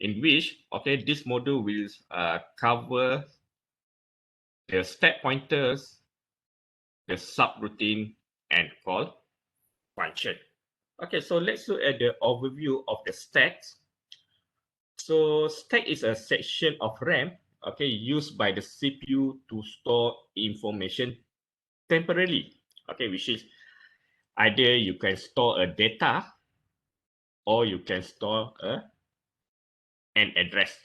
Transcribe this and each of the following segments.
in which, okay, this module will cover the stack pointers, the subroutine, and call function. Okay, so let's look at the overview of the stacks. So stack is a section of RAM, okay, used by the CPU to store information temporarily, okay, which is either you can store a data or you can store an address.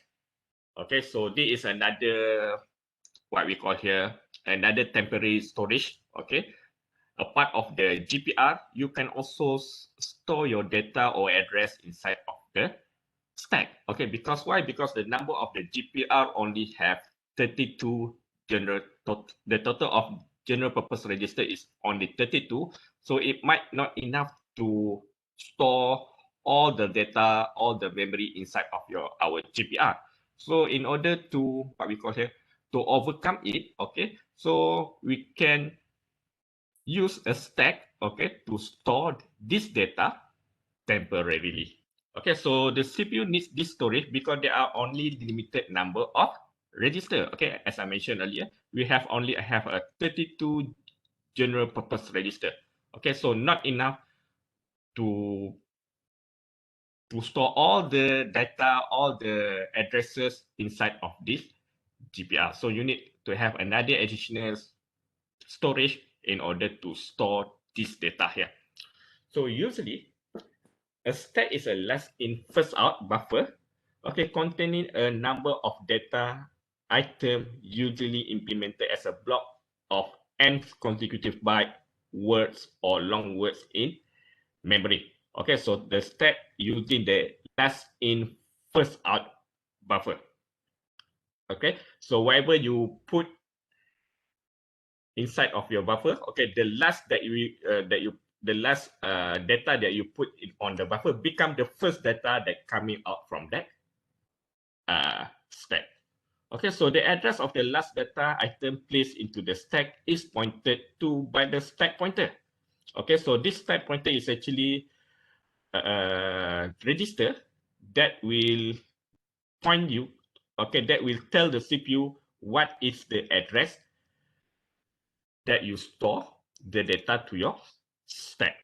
Okay, so this is another, what we call here, another temporary storage. Okay, a part of the GPR, you can also store your data or address inside of the stack. Okay, because why? Because the number of the GPR only have 32 general, the total of general purpose register is only 32. So it might not enough to store all the data, all the memory inside of our GPR. So in order to, what we call here, to overcome it, okay, so we can use a stack, okay, to store this data temporarily. Okay, so the CPU needs this storage because there are only limited number of register. Okay, as I mentioned earlier, we have only have a 32 general purpose register. Okay, so not enough to store all the data, all the addresses inside of this GPR. So you need to have another additional storage in order to store this data here. So usually a stack is a last in first out buffer, okay, containing a number of data item usually implemented as a block of n consecutive byte words or long words in memory. Okay, so the stack using the last in first out buffer. Okay, so whatever you put inside of your buffer, okay, the last the last data that you put on the buffer become the first data that coming out from that stack. Okay, so the address of the last data item placed into the stack is pointed to by the stack pointer. Okay, so this stack pointer is actually a register that will point you, okay, that will tell the CPU what is the address that you store the data to your stack.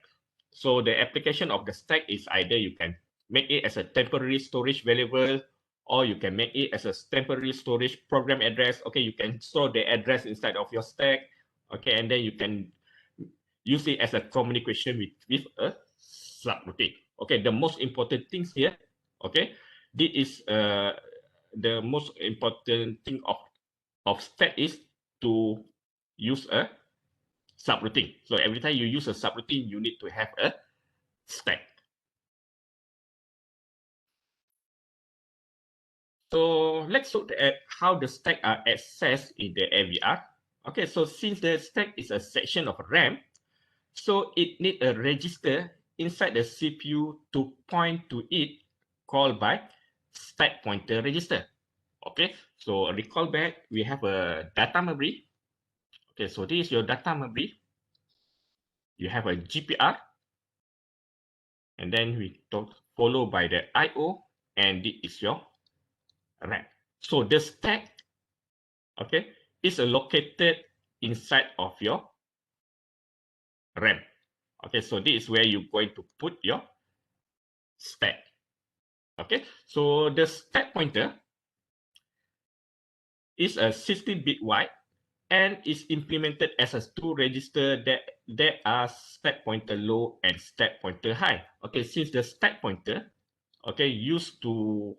So the application of the stack is either you can make it as a temporary storage variable, or you can make it as a temporary storage program address. Okay, you can store the address inside of your stack. Okay, and then you can use it as a communication with a subroutine. Okay, the most important things here, okay, this is the most important thing of stack is to use a subroutine. So every time you use a subroutine, you need to have a stack. So let's look at how the stack are accessed in the AVR. Okay, so since the stack is a section of RAM, so it needs a register inside the CPU to point to it, called by stack pointer register. Okay, so recall back, we have a data memory. Okay, so this is your data memory. You have a GPR, and then we talk followed by the IO, and this is your RAM. So the stack, okay, is located inside of your RAM. Okay, so this is where you're going to put your stack. Okay, so the stack pointer is a 16-bit wide and is implemented as a two register that are stack pointer low and stack pointer high. Okay, since the stack pointer, okay, used to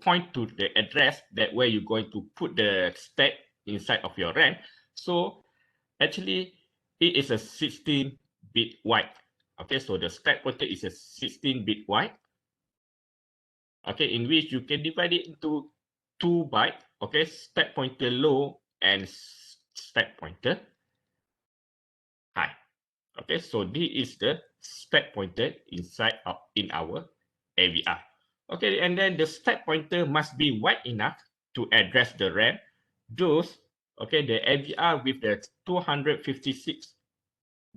point to the address that where you're going to put the stack inside of your RAM. So actually, it is a 16-bit wide. Okay, so the stack pointer is a 16-bit wide. Okay, in which you can divide it into 2 byte. Okay, stack pointer low and stack pointer high. Okay, so this is the stack pointer inside of in our AVR. Okay, and then the stack pointer must be wide enough to address the RAM. Those, okay, the AVR with the 256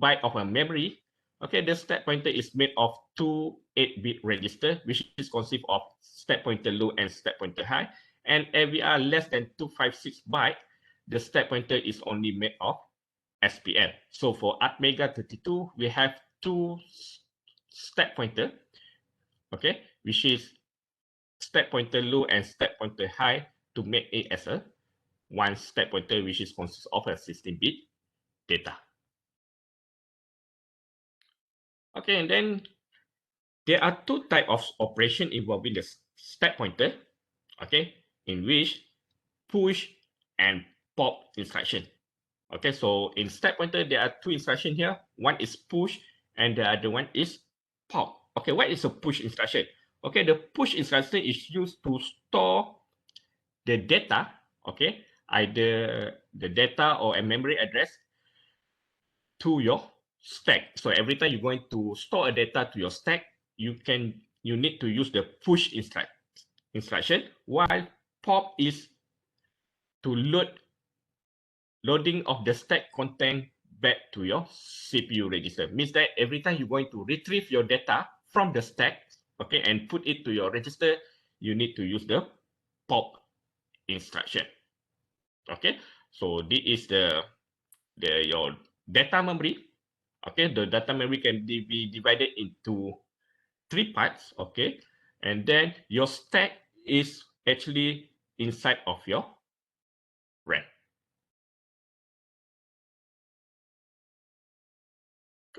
byte of a memory Okay, the stack pointer is made of two 8-bit registers, which is consist of stack pointer low and stack pointer high. And AVR less than 256 byte, the stack pointer is only made of SPL. So for Atmega 32, we have two stack pointer, okay, which is stack pointer low and stack pointer high to make it as a one stack pointer, which is consists of a 16-bit data. Okay, and then there are two types of operation involving the stack pointer, okay, in which push and pop instruction. Okay, so in stack pointer, there are two instructions here. One is push and the other one is pop. Okay, what is a push instruction? Okay, the push instruction is used to store the data, okay, either the data or a memory address to your stack. So every time you're going to store a data to your stack, you need to use the push instruction, while pop is to loading of the stack content back to your CPU register. Means that every time you're going to retrieve your data from the stack, okay, and put it to your register, you need to use the pop instruction. Okay, so this is your data memory. Okay, the data memory can be divided into three parts. Okay, and then your stack is actually inside of your RAM.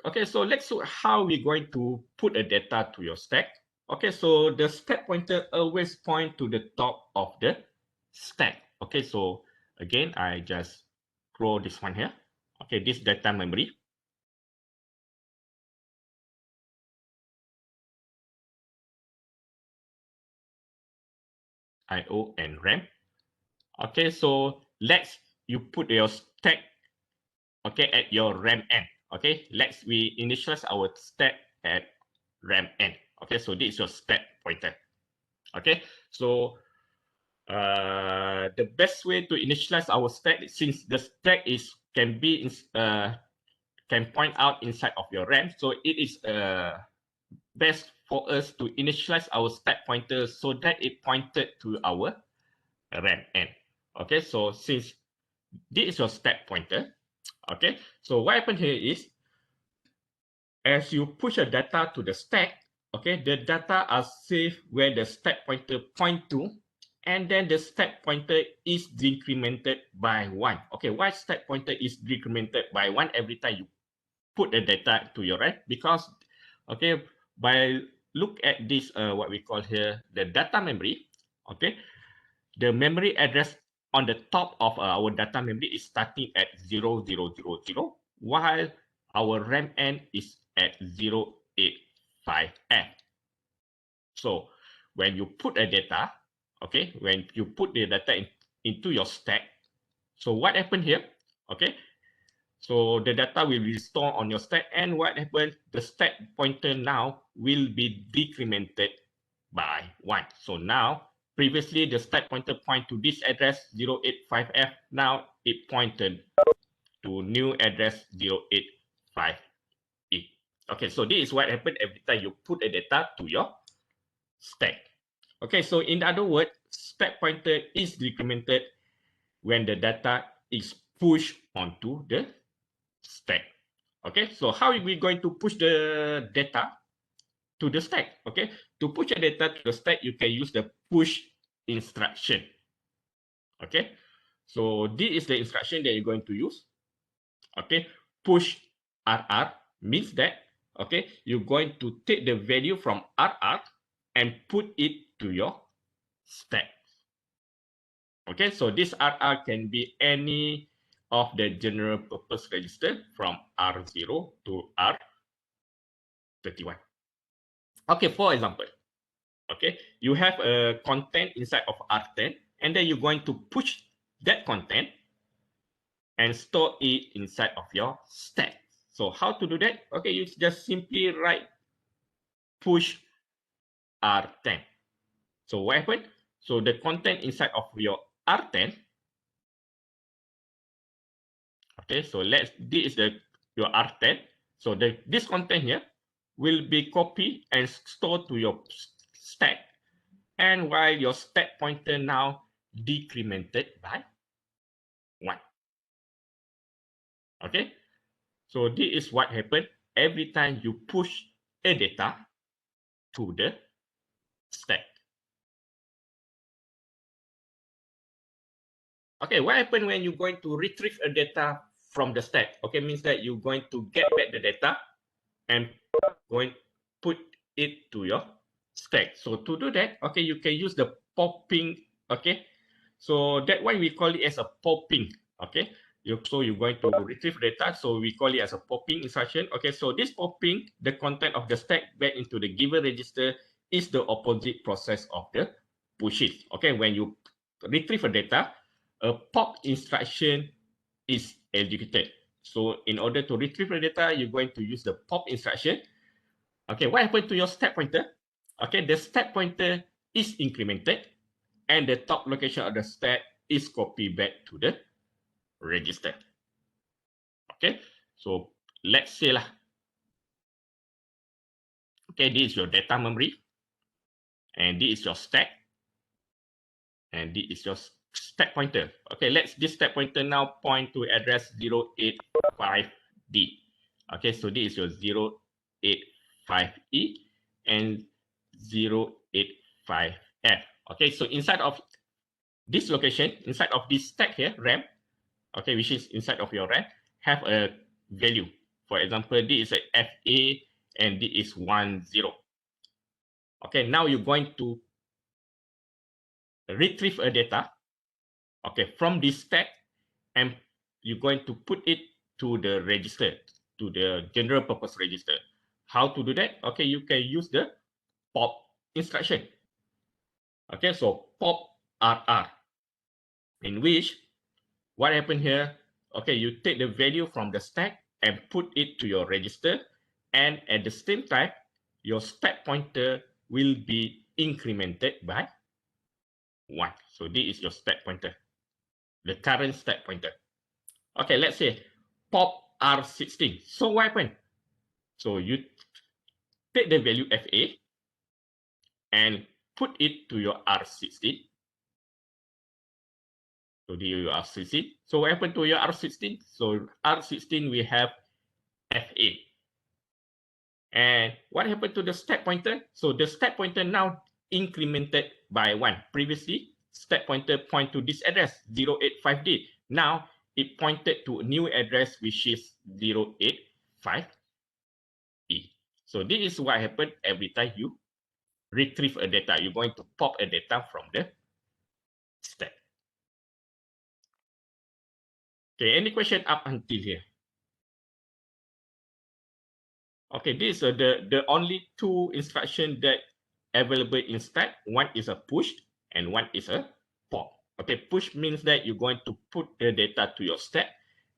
Okay, so let's look how we're going to put a data to your stack. Okay, so the stack pointer always point to the top of the stack. Okay, so again, I just draw this one here. Okay, this data memory. IO and RAM. Okay, so let's you put your stack, okay, at your RAM end. Okay, we initialize our stack at RAM end. Okay, so this is your stack pointer. Okay, so the best way to initialize our stack, since the stack can point out inside of your RAM, so it is best for us to initialize our stack pointer so that it pointed to our RAM end. Okay, so since this is your stack pointer, okay, so what happened here is, as you push a data to the stack, okay, the data are saved where the stack pointer point to, and then the stack pointer is decremented by 1. Okay, why stack pointer is decremented by 1 every time you put the data to your RAM? Because, okay, by look at this, what we call here, the data memory, okay, the memory address on the top of our data memory is starting at 0000, while our RAM end is at 085F. So when you put a data, okay, when you put the data into your stack, so what happened here? Okay, so the data will be stored on your stack, and what happened? The stack pointer now will be decremented by 1. So now, previously the stack pointer point to this address 085F. Now it pointed to new address 085E. Okay, so this is what happened every time you put a data to your stack. Okay, so in other words, stack pointer is decremented when the data is pushed onto the stack. Okay, so how are we going to push the data to the stack? Okay, to push the data to the stack, you can use the push instruction. Okay, so this is the instruction that you're going to use. Okay, push RR means that, okay, you're going to take the value from RR and put it to your stack. Okay, so this RR can be any of the general purpose register from R0 to R31. Okay, for example, okay, you have a content inside of R10, and then you're going to push that content and store it inside of your stack. So how to do that? Okay, you just simply write push R10. So what happened? So the content inside of your R10, okay, so this is your R10. So this content here will be copied and stored to your stack, and while your stack pointer now decremented by 1. Okay, so this is what happened every time you push a data to the stack. Okay, what happens when you're going to retrieve a data from the stack? Okay, means that you're going to get back the data and going put it to your stack. So to do that, okay, you can use the popping. Okay, so that why we call it as a popping. Okay, so you're going to retrieve data, so we call it as a popping instruction. Okay, so this popping the content of the stack back into the given register is the opposite process of the pushes. Okay, when you retrieve a data, a pop instruction is executed. So in order to retrieve the data, you're going to use the pop instruction. Okay, what happened to your stack pointer? Okay, the stack pointer is incremented and the top location of the stack is copied back to the register. Okay, so let's say lah. Okay, this is your data memory and this is your stack and this is your stack pointer. Okay, this stack pointer now point to address 085D. Okay, so this is your 085E and 085F. Okay, so inside of this location, inside of this stack here, RAM, okay, which is inside of your RAM, have a value. For example, this is a FA and this is 10. Okay, now you're going to retrieve a data, okay, from this stack, and you're going to put it to the register, to the general purpose register. How to do that? Okay, you can use the pop instruction. Okay, so pop RR, in which what happened here? Okay, you take the value from the stack and put it to your register, and at the same time, your stack pointer will be incremented by 1. So this is your stack pointer, the current stack pointer. Okay, let's say pop R16. So what happened? So you take the value FA and put it to your R16. So this is your R16. So what happened to your R16? So R16 we have FA. And what happened to the stack pointer? So the stack pointer now incremented by 1. Previously, stack pointer point to this address, 085D. Now, it pointed to a new address, which is 085E. So this is what happened every time you retrieve a data. You're going to pop a data from the stack. Okay, any question up until here? Okay, this is the only 2 instructions that available in stack. One is a push and one is a pop. Okay, push means that you're going to put the data to your stack,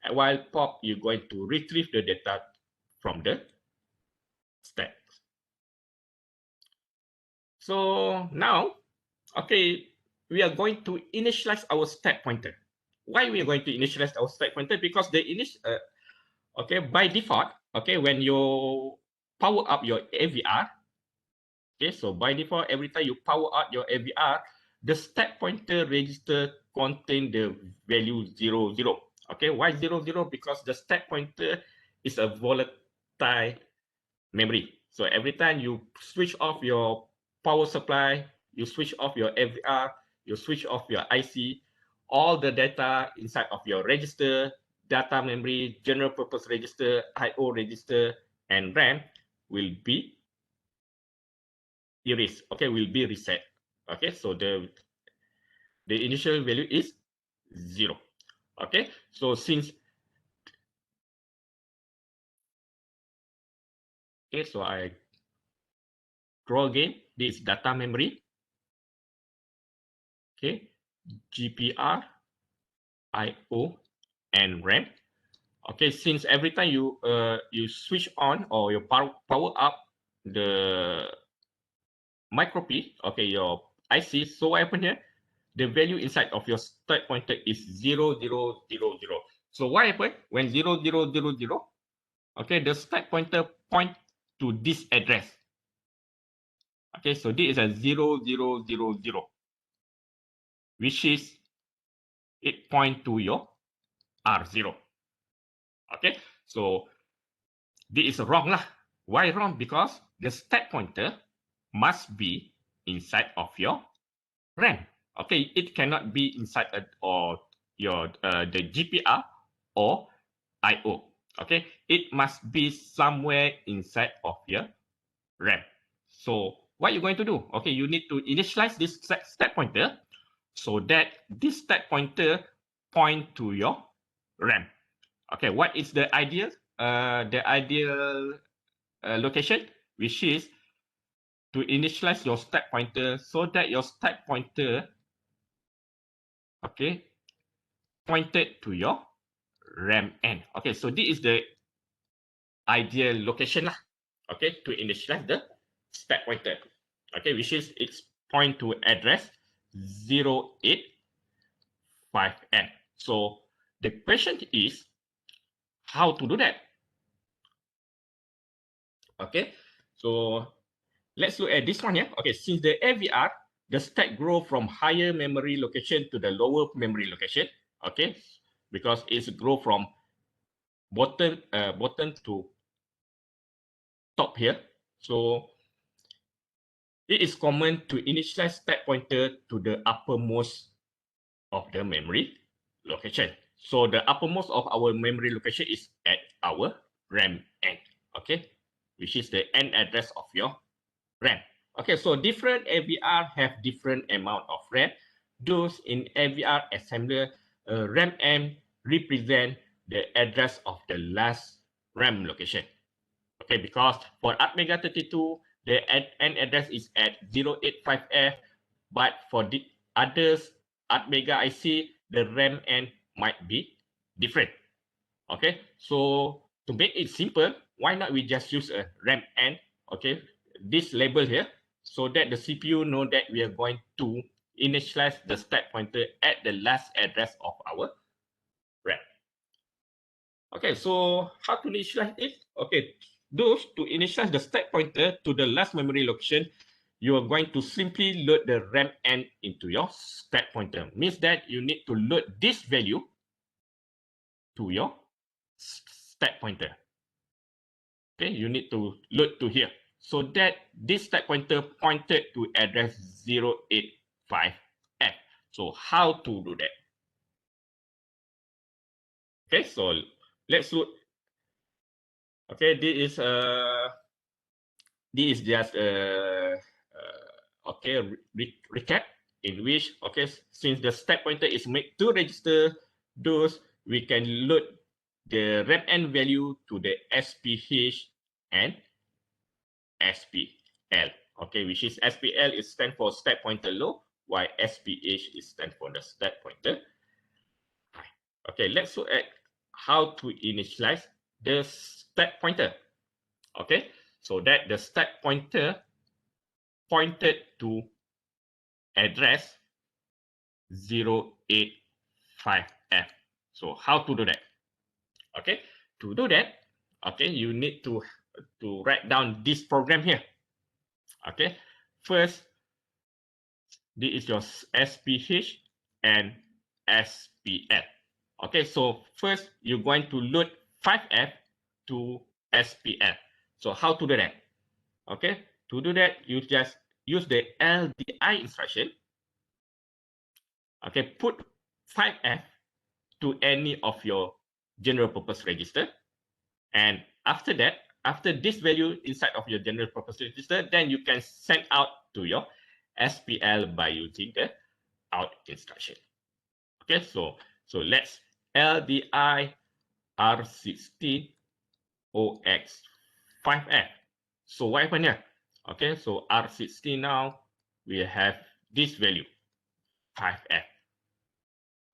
and while pop, you're going to retrieve the data from the stack. So now, okay, we are going to initialize our stack pointer. Why we are going to initialize our stack pointer? Because the okay, by default, okay, when you power up your AVR, okay, so by default, every time you power up your AVR, the stack pointer register contain the value 00. Okay, why 00? Because the stack pointer is a volatile memory. So every time you switch off your power supply, you switch off your AVR, you switch off your IC, all the data inside of your register, data memory, general purpose register, IO register, and RAM will be erased. Okay, will be reset. Okay, so the initial value is 0. Okay, so since okay, so I draw again. This is data memory. Okay, GPR, IO, and RAM. Okay, since every time you switch on or you power up the micro P, okay, your IC. So what happened here? The value inside of your stack pointer is 0000. So what happened when 0000? Okay, the stack pointer point to this address. Okay, so this is a 0000, which is it point to your R0. Okay, so this is wrong lah. Why wrong? Because the stack pointer must be inside of your RAM. Okay, it cannot be inside or your the GPR or IO. Okay, it must be somewhere inside of your RAM. So what you're going to do? Okay, you need to initialize this stack pointer so that this stack pointer point to your RAM. Okay, what is the ideal? The ideal location, which is to initialize your stack pointer so that your stack pointer, okay, pointed to your RAM end. Okay, so this is the ideal location lah. Okay, to initialize the stack pointer. Okay, which is its point to address 085N. So the question is how to do that? Okay, so let's look at this one here. Okay, since the AVR, the stack grow from higher memory location to the lower memory location. Okay, because it's grow from bottom to top here. So it is common to initialize stack pointer to the uppermost of the memory location. So the uppermost of our memory location is at our RAM end. Okay, which is the end address of your RAM. Okay, so different AVR have different amount of RAM. Those in AVR assembler, RAM M represent the address of the last RAM location. Okay, because for Atmega 32, the end address is at 085F, but for the others Atmega IC, the RAM end might be different. Okay, so to make it simple, why not we just use a RAM end, okay, this label here, so that the CPU know that we are going to initialize the stack pointer at the last address of our RAM. Okay, so how to initialize it? Okay, those to initialize the stack pointer to the last memory location, you are going to simply load the RAM end into your stack pointer. Means that you need to load this value to your stack pointer. Okay, you need to load to here so that this stack pointer pointed to address 085F. So how to do that? Okay, so let's look. Okay, this is just okay recap in which, okay, since the stack pointer is made to register those, we can load the RAM end value to the SPH and SPL. Okay, which is SPL is stand for stack pointer low, while SPH is stand for the stack pointer high. Okay, let's look at how to initialize the stack pointer. Okay, so that the stack pointer pointed to address 085F. So how to do that? Okay, to do that, okay, you need to write down this program here. Okay, first, this is your SPH and SPL. Okay, so first you're going to load 5F to SPL. So how to do that? Okay, to do that, you just use the LDI instruction. Okay, put 5F to any of your general purpose register. And after that, after this value inside of your general purpose register, then you can send out to your SPL by using the out instruction. Okay, so let's LDI R16 OX5F. So what happened here? Okay, so R16 now we have this value 5F.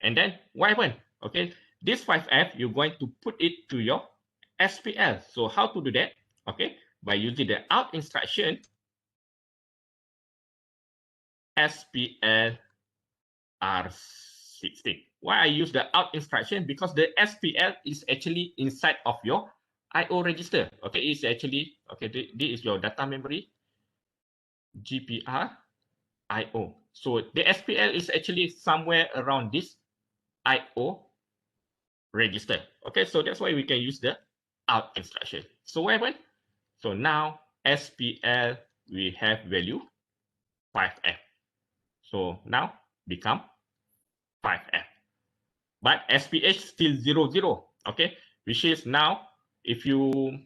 And then what happened? Okay, this 5F you're going to put it to your SPL. So how to do that? Okay, by using the out instruction, SPL R16. Why I use the out instruction? Because the SPL is actually inside of your IO register. Okay, it's actually, okay, this is your data memory, GPR, IO. So the SPL is actually somewhere around this IO register. Okay, so that's why we can use the out instruction. So what happened? So now SPL, we have value 5F. So now become 5F. But SPH still 00. Okay, which is now if you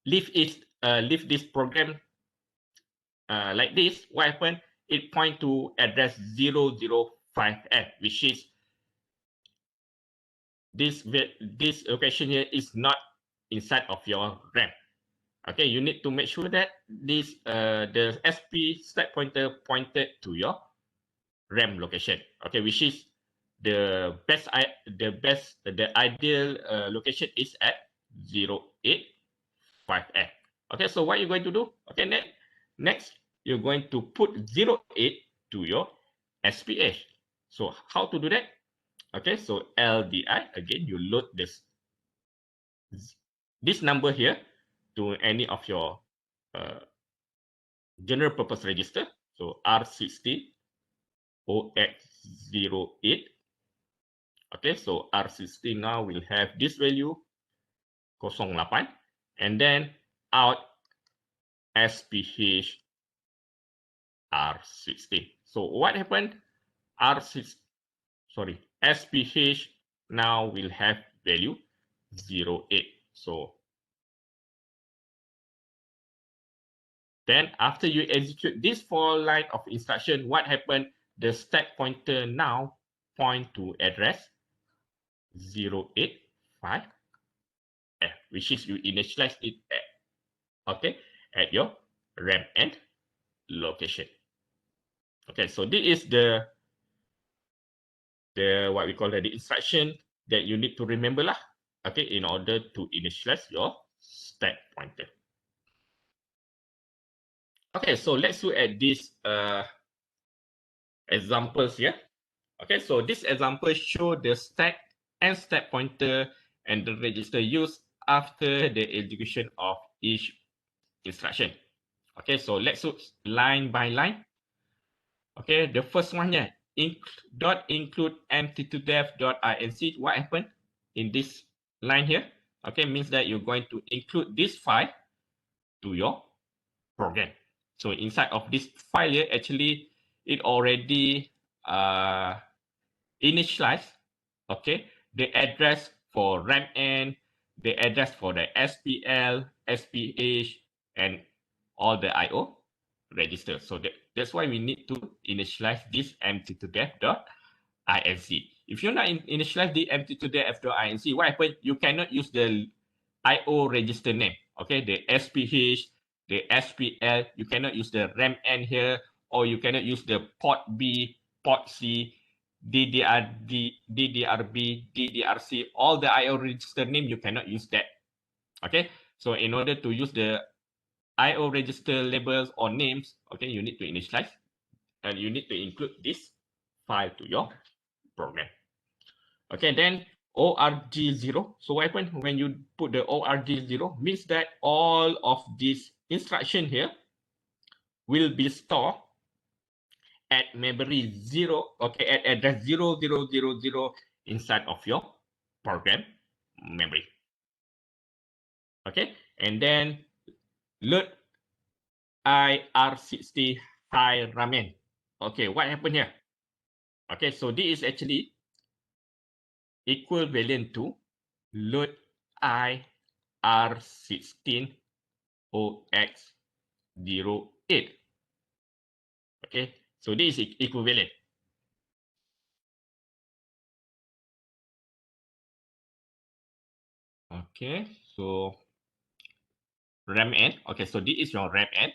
leave this program like this, what happened? It point to address 005F, which is this location here is not inside of your RAM. Okay, you need to make sure that this the SP stack pointer pointed to your RAM location. Okay, which is the ideal location is at 085F. Okay, so what you're going to do? Okay, next you're going to put 08 to your SPH. So how to do that? Okay, so LDI, again, you load this number here to any of your uh, general purpose register. So R60 OX08. Okay, so R60 now will have this value 08, and then out SPH R60. So what happened? R6, sorry, SPH now will have value 08. So then after you execute this 4 line of instruction, what happened? The stack pointer now point to address 085F, which is you initialize it at, okay, at your RAM end location. Okay, so this is the what we call the instruction that you need to remember lah, okay, in order to initialize your stack pointer. Okay, so let's look at these examples here. Okay, so this example show the stack and stack pointer and the register used after the execution of each instruction. Okay, so let's look line by line. Okay, the first one here, include empty2def.inc. What happened in this line here? Okay, means that you're going to include this file to your program. So inside of this file here, actually, it already initialized, okay, the address for RAM, the address for the SPL, SPH, and all the IO register. So that's why we need to initialize this empty2def.inc. If you're not initialize the empty2def.inc, what happens? You cannot use the IO register name. Okay, the SPH, the SPL, you cannot use the RAM here, or you cannot use the port B, port C, DDRB, DDRC, all the IO register name, you cannot use that. Okay, so in order to use the IO register labels or names, okay, you need to initialize and you need to include this file to your program. Okay, then ORG0. So what happens when you put the ORG0? Means that all of these instruction here will be stored at memory 0, okay, at address 0000 inside of your program memory. Okay, and then load IR60 high ramen. Okay, what happened here? Okay, so this is actually equivalent to load IR16 OX08. Okay, so this is equivalent. Okay, so RAM N. Okay, so this is your RAM N.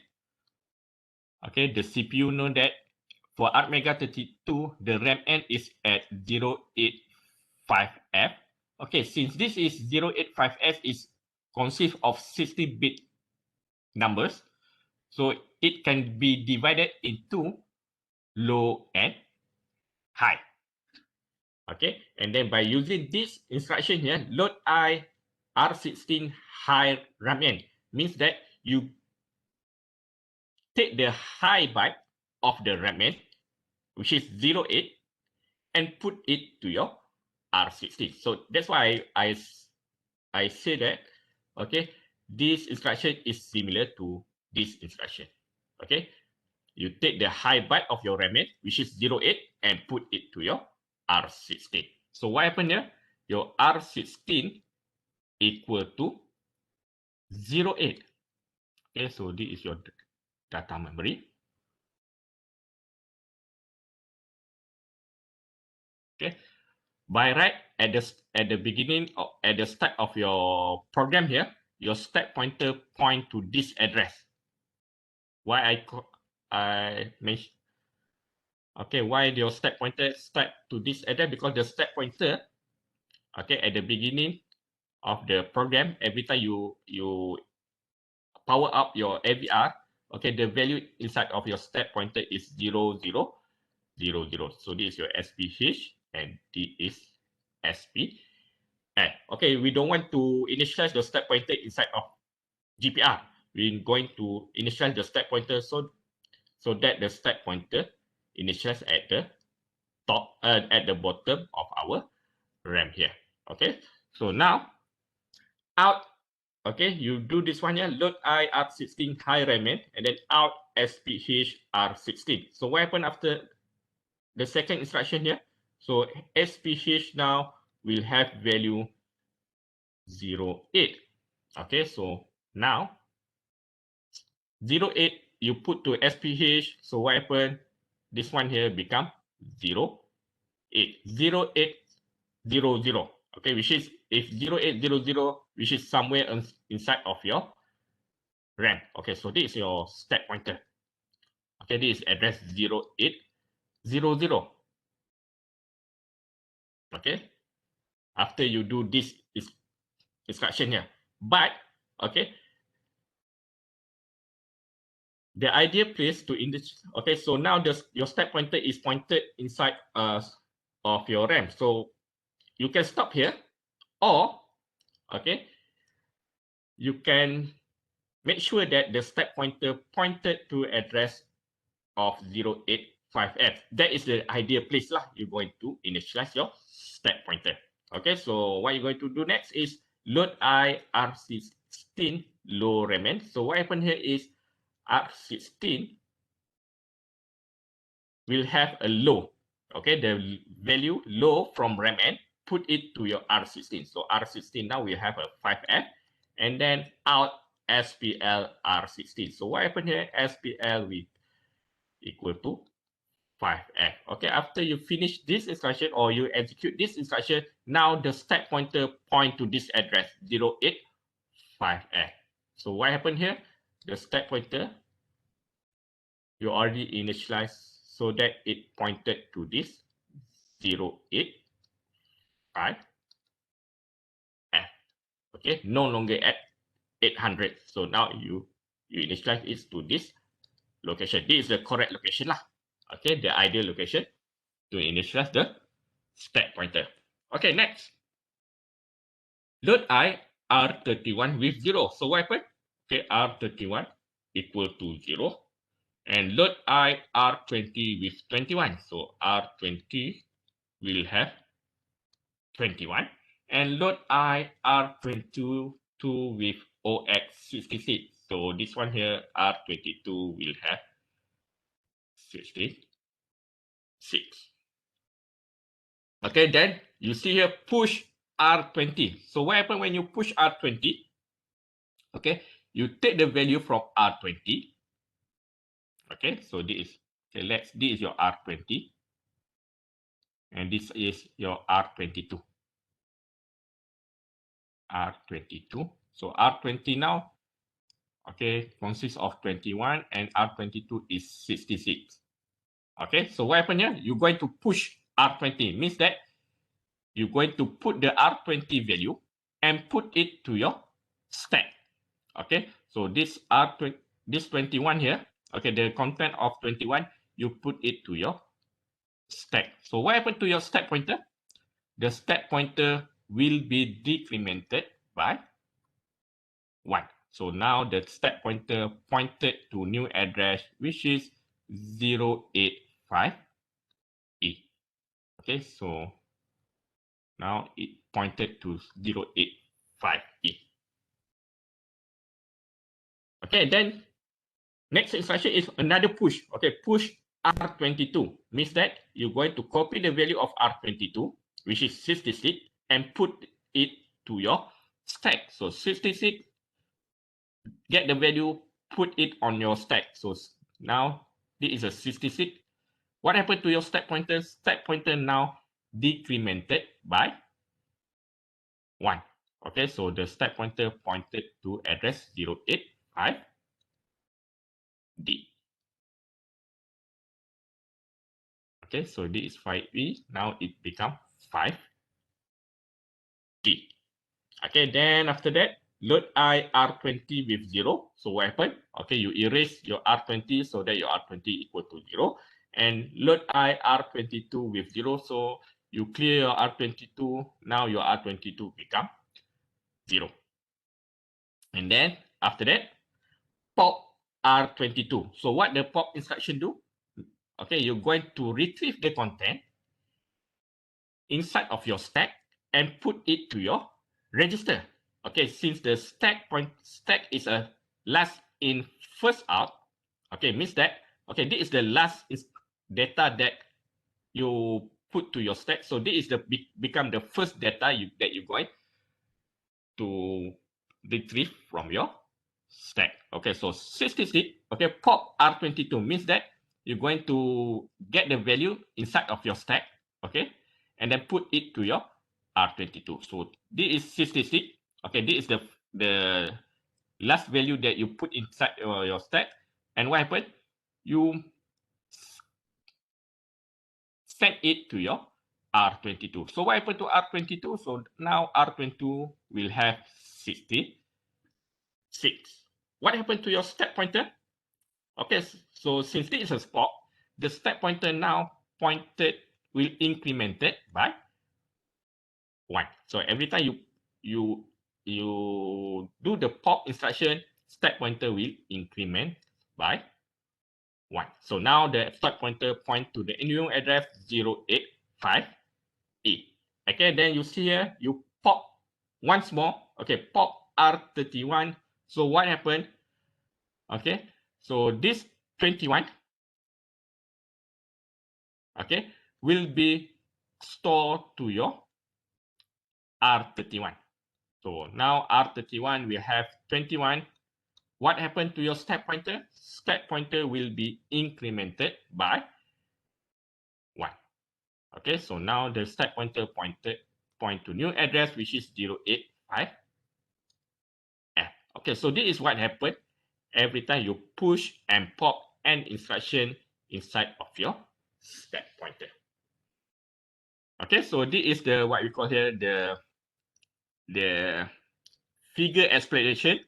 Okay, the CPU know that for ArcMega 32, the RAM N is at 085F. Okay, since this is 085F is consist of 60-bit numbers, so it can be divided into low and high. Okay, and then by using this instruction here, load I R16 high RAM means that you take the high byte of the RAM, which is 08, and put it to your R16. So that's why I say that, okay, this instruction is similar to this instruction. Okay, you take the high byte of your RAM, which is 08, and put it to your R16. So what happened here? Your R16 equal to 08. Okay, so this is your data memory. Okay, by right at the beginning or at the start of your program here, your stack pointer point to this address. Why I mention, okay, why your stack pointer start to this address? Because the stack pointer, okay, at the beginning of the program, every time you power up your AVR, okay, the value inside of your stack pointer is 0000. So this is your SPH and this is SP. Okay, we don't want to initialize the stack pointer inside of GPR. We're going to initialize the stack pointer so that the stack pointer initializes at the top at the bottom of our RAM here. Okay, so now out. Okay, you do this one here, load I R16 high RAM and then out SPH R16. So what happened after the second instruction here? So SPH now will have value 08. Okay, so now 08 you put to SPH. So what happened? This one here become 08. 0800. Okay, which is if 0800, which is somewhere inside of your RAM. Okay, so this is your stack pointer. Okay, this is address 0800. Okay, after you do this instruction here, but okay, the ideal place to indicate. Okay, so now your stack pointer is pointed inside of your RAM. So you can stop here, or okay, you can make sure that the stack pointer pointed to address of 085F. That is the ideal place lah. You're going to initialize your stack pointer. Okay, so what you're going to do next is load I R16 low RAM. So what happened here is R16 will have a low. Okay, the value low from RAM N, put it to your R16. So R16 now we have a 5F, and then out SPL R16. So what happened here? SPL will equal to 5F. Okay, after you finish this instruction or you execute this instruction, now the stack pointer point to this address 085F. So what happened here? The stack pointer you already initialized so that it pointed to this 085F. Okay, no longer at 800. So now you initialize it to this location. This is the correct location lah. Okay, the ideal location to initialize the stack pointer. Okay, next. Load I R31 with 0. So what happened? Okay, R31 equal to 0. And load I R20 with 21. So R20 will have 21. And load I R22 with OX66. So this one here, R22 will have 66. Okay, then you see here push R20. So what happens when you push R20? Okay, you take the value from R20. Okay, so this is this is your R20, and this is your R22. R22. So R20 now, okay, consists of 21 and R22 is 66. Okay, so what happened here? You're going to push R20, means that you're going to put the R20 value and put it to your stack. Okay, so this R20, this 21 here, okay, the content of 21, you put it to your stack. So what happened to your stack pointer? The stack pointer will be decremented by 1. So now the stack pointer pointed to new address, which is 085E. Okay, so now it pointed to 085E. Okay, then next instruction is another push. Okay, push R22 means that you're going to copy the value of R22, which is 66, and put it to your stack. So 66, get the value, put it on your stack. So now this is a 66. What happened to your stack pointer? Stack pointer now decremented by 1. Okay, so the stack pointer pointed to address 085D. Okay, so this is 5E. Now it becomes 5D. Okay, then after that, load I R20 with 0. So what happened? Okay, you erase your R20 so that your R20 equal to 0. And load I R22 with 0. So you clear your R22. Now your R22 become 0. And then after that, pop R22. So what the pop instruction do? Okay, you're going to retrieve the content inside of your stack and put it to your register. Okay, since the stack is a last in first out, okay, means that okay, this is the last data that you put to your stack. So this is the become the first data that you're going to retrieve from your stack. Okay, so 66. Okay, pop R22 means that you're going to get the value inside of your stack. Okay, and then put it to your R22. So this is 66. Okay, this is the last value that you put inside your stack. And what happened? You send it to your R22. So what happened to R22? So now R22 will have 66. What happened to your stack pointer? Okay, so since this is a spot, the stack pointer now pointed will incremented by 1. So every time you do the pop instruction, stack pointer will increment by 1. So now the stack pointer point to the new address 085E. Okay, then you see here, you pop once more. Okay, pop R31. So what happened? Okay, so this 21, okay, will be stored to your R31. So now R31 will have 21. What happened to your stack pointer? Stack pointer will be incremented by 1. Okay, so now the stack pointer point to new address, which is 085F. Okay, so this is what happened every time you push and pop an instruction inside of your stack pointer. Okay, so this is the what we call here the figure explanation.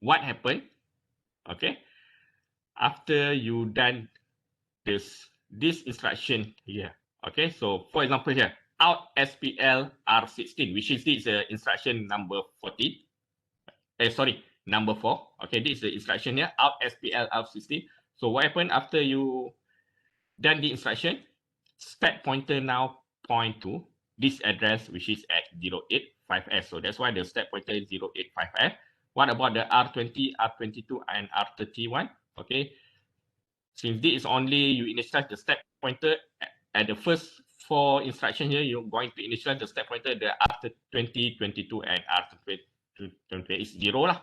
What happened? Okay, after you done this instruction here. Okay, so for example here, out SPL R16, which is this instruction number 14. Sorry, number 4. Okay, this is the instruction here, out SPL R16. So what happened after you done the instruction? Stack pointer now point to this address, which is at 085S. So that's why the stack pointer is 085F. What about the R20, R22, and R31? Okay, since this is only you initialize the stack pointer at the first 4 instructions here, you're going to initialize the stack pointer, the R20, 22, and R20 is 0 lah.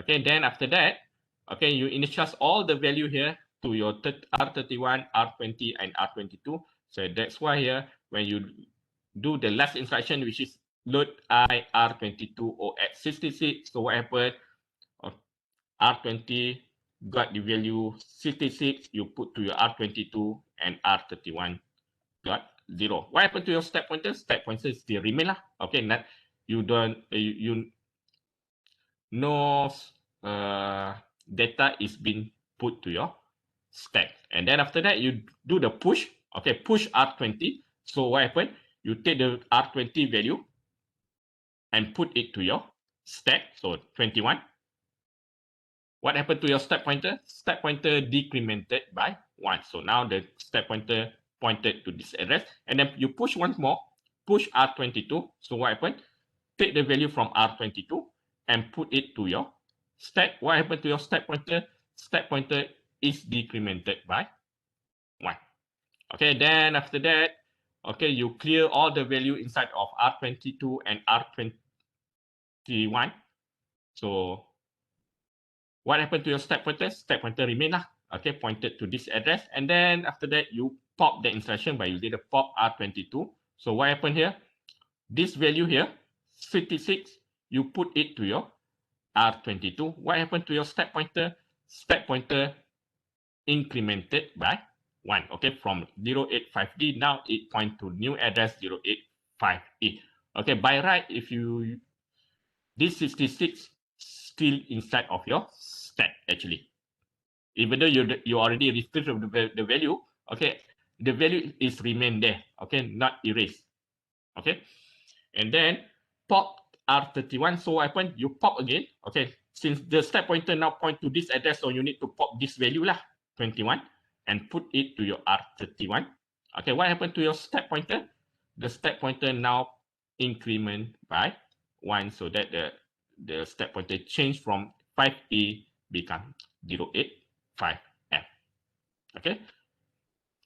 Okay, then after that, okay, you initialize all the value here to your R31, R20, and R22. So that's why here, when you do the last instruction, which is load I R22 or at 66, so what happened? R20 got the value 66, you put to your R22, and R31 got 0. What happened to your stack pointer? Stack pointer still remain lah. Okay, not you don't no data is being put to your stack. And then after that, you do the push. Okay, push R20. So what happened? You take the R20 value and put it to your stack, so 21. What happened to your stack pointer? Stack pointer decremented by 1. So now the stack pointer pointed to this address. And then you push once more, push R22. So what happened? Take the value from R22 and put it to your stack. What happened to your stack pointer? Stack pointer is decremented by 1. Okay, then after that, okay, you clear all the value inside of R22 and R21. So what happened to your stack pointer? Stack pointer remain lah. Okay, pointed to this address. And then after that, you pop the instruction by using the pop R22. So what happened here? This value here, 56, you put it to your R22. What happened to your stack pointer? Stack pointer incremented by 1. Okay, from 085D, now it points to new address 085E. Okay, by right, if you, this 66 still inside of your stack actually. Even though you already retrieved the value, okay, the value is remain there, okay, not erased. Okay, and then pop R31. So what happened? You pop again. Okay, since the stack pointer now point to this address, so you need to pop this value lah, 21, and put it to your R31. Okay, what happened to your stack pointer? The stack pointer now increment by 1, so that the stack pointer change from 5E become 085F. Okay,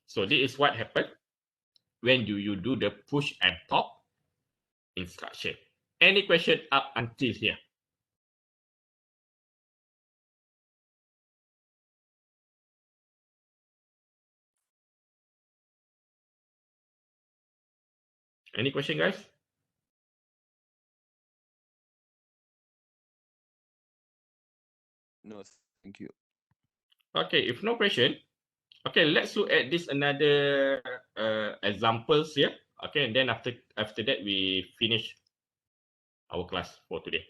so this is what happened when you do the push and pop instruction. Any question up until here? Any question, guys? No, thank you. Okay, if no question, okay, let's look at this another examples here. Okay, and then after that we finish our class for today.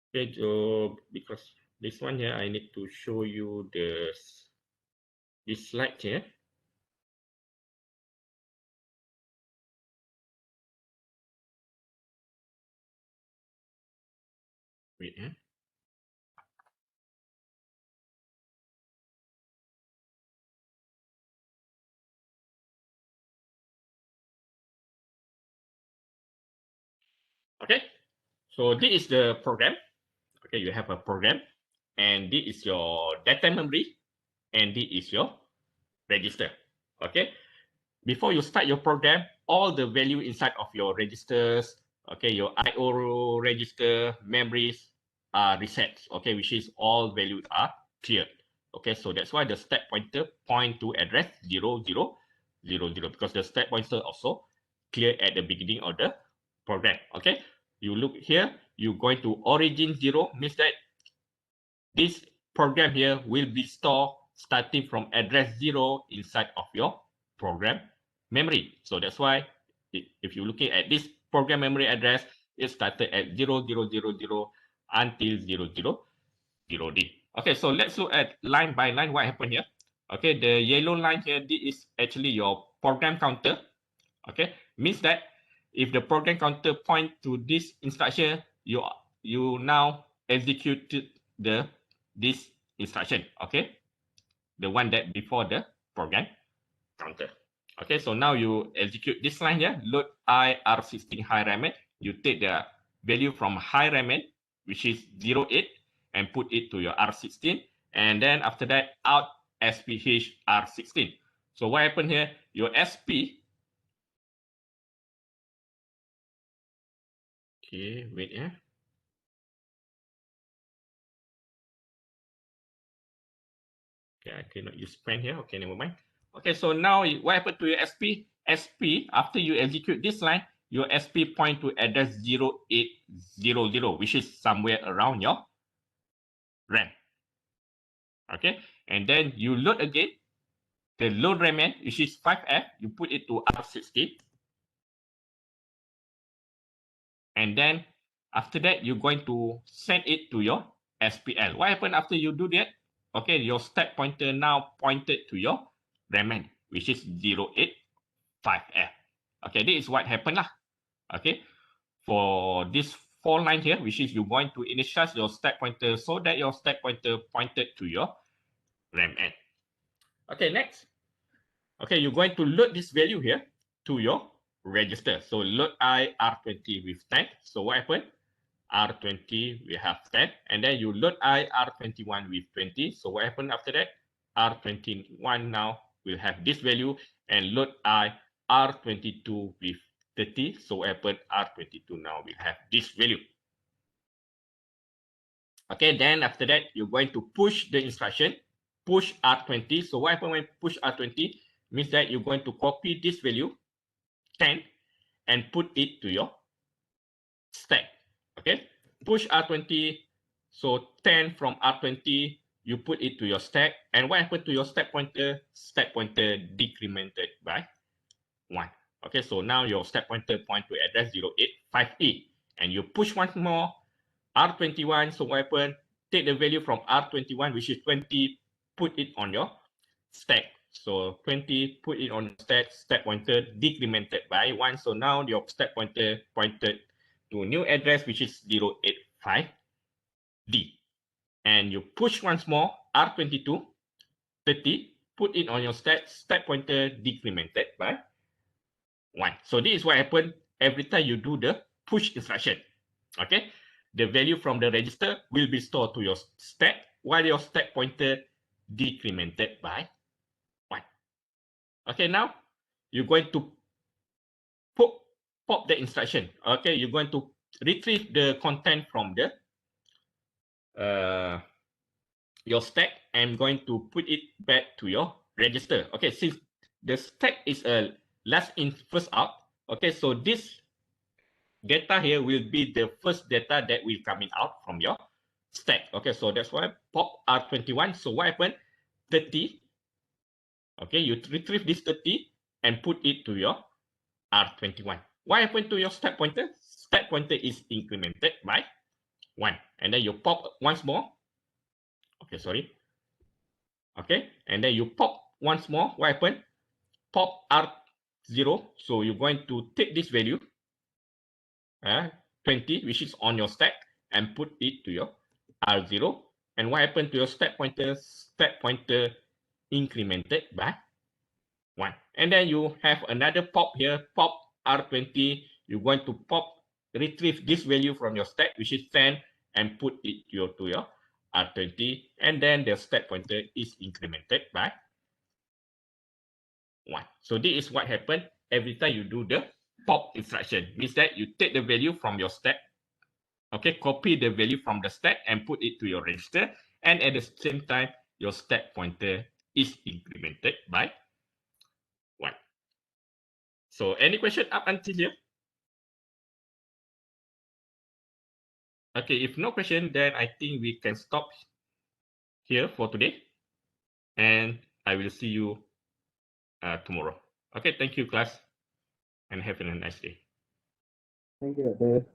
Okay, so because this one here, I need to show you this slide here. Wait, eh? Okay, so this is the program. Okay, you have a program, and this is your data memory, and this is your register. Okay, before you start your program, all the value inside of your registers, okay, your IO register, memories are reset, okay, which is all values are cleared. Okay, so that's why the stack pointer point to address 0000, because the stack pointer also clear at the beginning of the program. Okay, you look here, you're going to origin 0, means that this program here will be stored starting from address 0 inside of your program memory. So that's why if you're looking at this program memory address, it started at 0000 until 000D. Okay, so let's look at line by line what happened here. Okay, the yellow line here, this is actually your program counter. Okay, means that if the program counter point to this instruction, you now executed this instruction. Okay, the one that before the program counter. Okay, so now you execute this line here, load IR16 high remnant. You take the value from high remnant, which is 08, and put it to your R16. And then after that, out SPH R16. So what happened here? Your SP. Okay, wait, yeah. Okay, I cannot use pen here. Okay, never mind. Okay, so now what happened to your SP? SP, after you execute this line, your SP point to address 0800, which is somewhere around your RAM. Okay, and then you load again. The load remnant, which is 5F, you put it to R16. And then after that, you're going to send it to your SPL. What happened after you do that? Okay, your stack pointer now pointed to your remnant, which is 085F. Okay, this is what happened lah. Okay, for this 4 line here, which is you're going to initialize your stack pointer so that your stack pointer pointed to your RAM end. Okay, next. Okay, you're going to load this value here to your register. So load I R20 with 10. So what happened? R20 we have 10, and then you load I R21 with 20. So what happened after that? R21 now will have this value, and load I R22 with 30. So what happened? R22 now will have this value. Okay, then after that, you're going to push the instruction, push R20. So what happened when push R20? Means that you're going to copy this value, 10, and put it to your stack. Okay, push R20. So 10 from R20, you put it to your stack. And what happened to your stack pointer? Stack pointer decremented by 1. Okay, so now your stack pointer point to address 085E. And you push once more, R21. So what happened? Take the value from R21, which is 20, put it on your stack. So 20, put it on stack pointer decremented by 1. So now your stack pointer pointed to a new address, which is 085D. And you push once more, R22, 30, put it on your stack pointer decremented by 1. So this is what happened every time you do the push instruction. Okay, the value from the register will be stored to your stack while your stack pointer decremented by 1. Okay, now you're going to pop the instruction. Okay, you're going to retrieve the content from the your stack. I'm going to put it back to your register. Okay, since the stack is a last in first out. Okay, so this data here will be the first data that will coming out from your stack. Okay, so that's why pop R21. So what happened? 30. Okay, you retrieve this 30 and put it to your R21. What happened to your stack pointer? Stack pointer is incremented by 1. And then you pop once more. Okay, sorry. Okay, and then you pop once more. What happened? Pop R0. So you're going to take this value, 20, which is on your stack, and put it to your R0. And what happened to your stack pointer? Stack pointer incremented by 1. And then you have another pop here, pop R20. You're going to retrieve this value from your stack, which is 10, and put it to your R20. And then the stack pointer is incremented by 1. So this is what happened every time you do the pop instruction. Means that you take the value from your stack, okay, copy the value from the stack and put it to your register, and at the same time your stack pointer is incremented by 1. So any question up until here? Okay, if no question, then I think we can stop here for today, and I will see you tomorrow. Okay, thank you class, and have a nice day. Thank you, Dave.